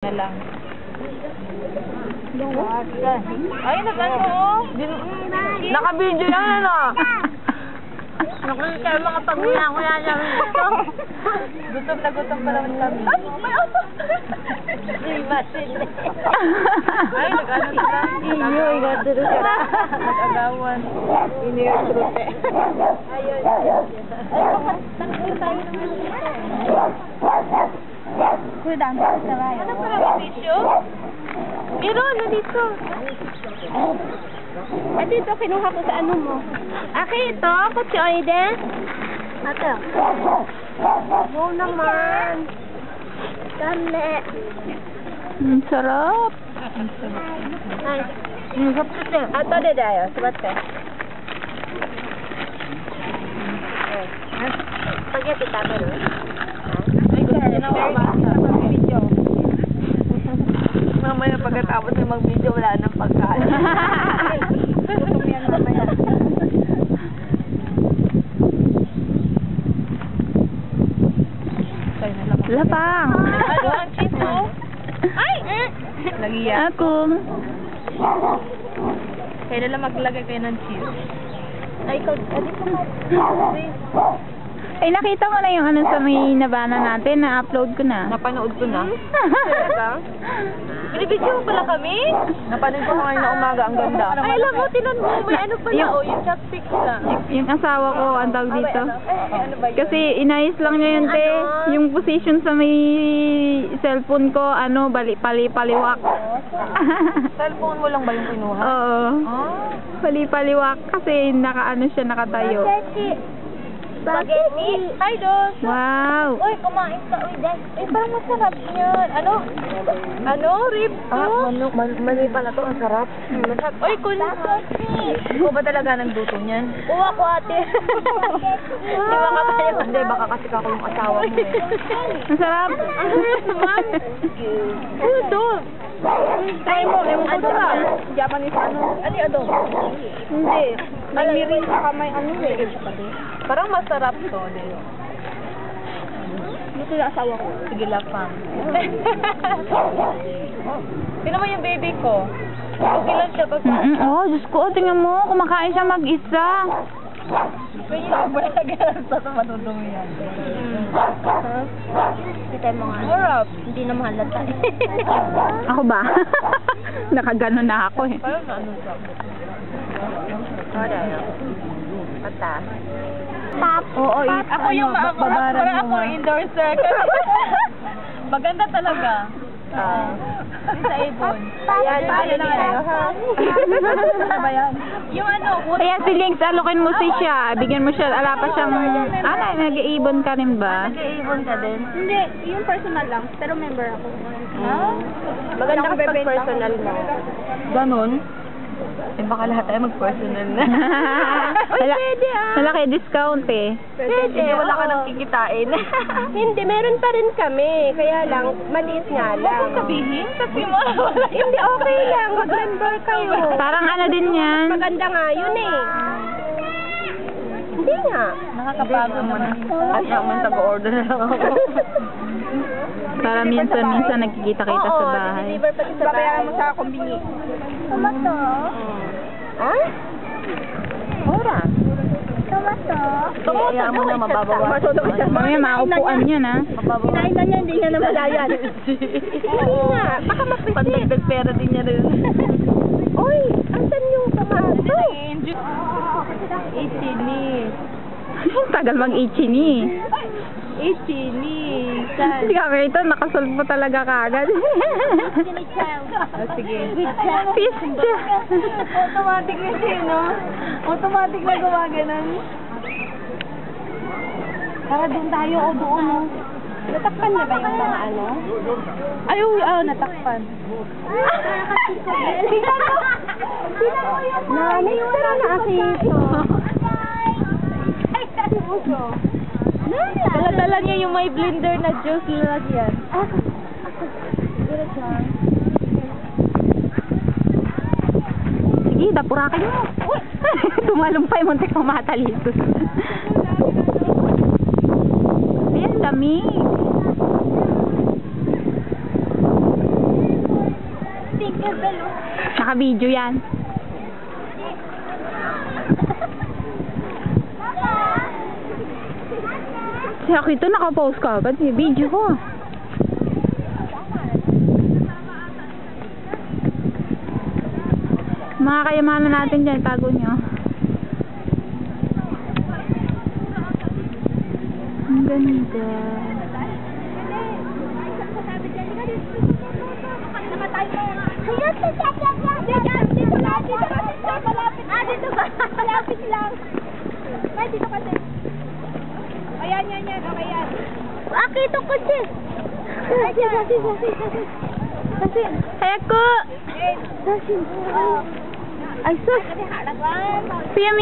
Na lang. Ay, nag-ano? Naka-video yan, ano? Nakita yung mga pag-nguya-nguya namin dito. Gutom na gutom pa naman kami. May oso! Ay, nag-ano sila? Inyo, igaturo sila. Nag-agawan. Inyo yung trute. Ayun. Ay, takbo tayo naman dito. Kuya Dan, sabay. Ano pa lang tissue? Meron, nandito. At dito, kinuha ko sa ano mo. Aki, ito, kutsi oide. Ato. Go naman. Dali. Sarap. Ay. Ato, de dayo. Sabat ka. Spaghetti taber. Ay, gusto niya na mabasa. Mag-video. Mamaya pagkatapos na mag-video, wala nang pagkain. Gutom yan mamaya. Lapang. Ano ang cheese mo? Ay! Lagiyan. Ako. Kaya nalang maglagay kayo ng cheese. Ay, ikaw. Ay, nakita mo na yung ano sa may nabana natin, na-upload ko na. Napanood ko na. Talaga? Binibidyo mo pala kami? Napanood ko ngayon na umaga, ang ganda. Ay, alam mo, tinan mo, may ano pala, yung chopstick na. Yung asawa ko, ang tawag dito. Ano ba yun? Kasi inayos lang niya yun, te. Yung position sa may cellphone ko, ano, pali-paliwak. Cellphone mo lang ba yung kinuha? Oo. Ah. Pali-paliwak kasi nakatayo. Spaghetti. Hi, Dos. Wow. Uy, kumain ka. Uy, dahil. Eh, parang masarap yan. Ano? Ano? Rib to? Mali pala to. Ang sarap. Masarap. Uy, kulit. Ikaw ba talaga nagluto niyan? Uwa ko, ate. Di ba ka kaya? Hindi, baka kasi ako yung asawa mo eh. Masarap. Naman. Ano to? Try mo, yung Ano ba? Japanese ano? Ano yung adobo? Hindi. May mirin saka may ano eh. Parang masarap to. Dito yung asawa ko. Sige, lapang. Tingnan mo yung baby ko. Okay lang siya pag... Oh, Diyos ko, tingnan mo, kumakain siya mag-isa. May yung balagyan sa matutong yan. Kita mo nga. Sarap. Hindi na mahalata. Ako ba? Nakagano na ako eh. Parang ano siya. Pata. Oo, Ako yung parang ako endorser. Maganda talaga. Sa Avon. Ayan, Ayan na kayo, ha? Ano ba yan? Yung ano, Kaya si Links, alokin mo siya. Bigyan mo siya, ala pa siyang... nag-iibon ka rin ba? nag-Avon ka din. Hindi, yung personal lang. Pero member ako. Ha? Maganda kasi pag personal mo. Ganon? Eh, baka lahat tayo mag-personal na. Pwede Malaki discount eh. Pwede, Hindi, wala ka oo. nang kikitain. Hindi, meron pa rin kami. Kaya lang, maliit nga lang. Sabihin? Sabi mo, wala. Hindi, okay lang. Mag-member kayo. Parang ano din yan. Maganda nga yun eh. Hindi nga. Nakakapagod naman. At naman tag-order na lang ako. Para minsan nagkikita-kita sa bahay. deliver pati sa babayaran mo sa kombini. Tomato? Ha? Ora. Tomato? Kaya mo na mababawasan. Mamaya maupuan yan ha. Kinain na niya, hindi niya na malayan. Hindi nga, baka mapisit. Pandagdag pera din niya rin. Uy, asan yung tomato? Ichili. Tagal mag-ichini. Ichili. Si Kamerito, nakasolve mo talaga kagad. Sige. Pizza. Automatic na siya, no? Automatic na gumaganan. Tara, doon tayo o doon, no? Natakpan na ba yung mga ano? Ay, natakpan. Nanay, tara na asito. Dala-dala niya yung may blender na juice lalagyan. Sige, dapurakan mo. Tumalumpay, muntik mamatalitos. Ayan, dami. Naka-video yan. Si Akito naka-post ka agad. Video ko. Mga kayamanan natin dyan, tago nyo. Ang ganda. Malapit lang. Ay, dito kasi. Ayan, yan. Okay, yan. Akito ko siya. Kasi. Eko! Ay, sus. Siya